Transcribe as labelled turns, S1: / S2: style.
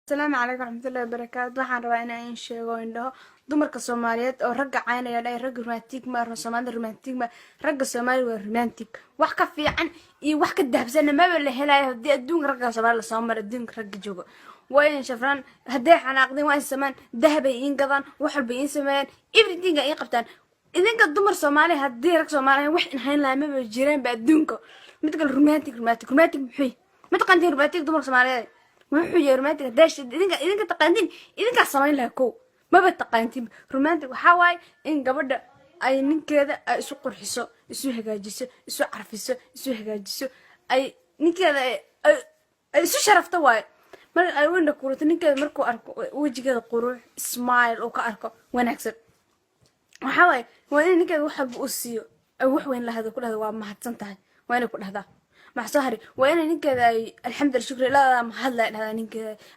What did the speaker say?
S1: السلام عليكم ورحمة الله وبركاته. waxaan rabaa inaan sheego indhaho dumarka Soomaaliyeed oo ragga caynaya dhay rag romantic ma Soomaali romantic ma ragga Soomaali waa romantic wax ka fiican iyo wax ka dahabsan ma la helayo hadii adduunka ragga Soomaali la soo maray adduunka ragga joogo way shafraan haday xanaaqdin waa samaan dahab ay in gadan wax walba in sameeyaan everything ay qabtaan idinka dumar Soomaali hadii rag Soomaali wax in hayn lahayn ma jireen ba adduunka mid kale romantic muxuu mid qantin romantic dumar Soomaaliyeed wuxuu yahay romantic dash idinka taqaantin idinka samayn laha ko maba taqaantin romantic waxa waay in gabadha ay ninkeeda ay isu qurxiso isu hagaajiso isu carfiso isu hagaajiso ay ninkeeda ay isu sharafto waay mar ay wanda kuurto ninkeeda markuu arko wajigeeda qurux smile oo ka arko wanaagsan waxa waay waa in ninkeeda wax walba u siiyo ay wax weyn lahado ku dhahdo waa mahadsan tahay waa inay ku dhahdaa maxsahari waa in ninkeeda ay alxamdulillah shukri la ma hadla dhahdaa ninkeeda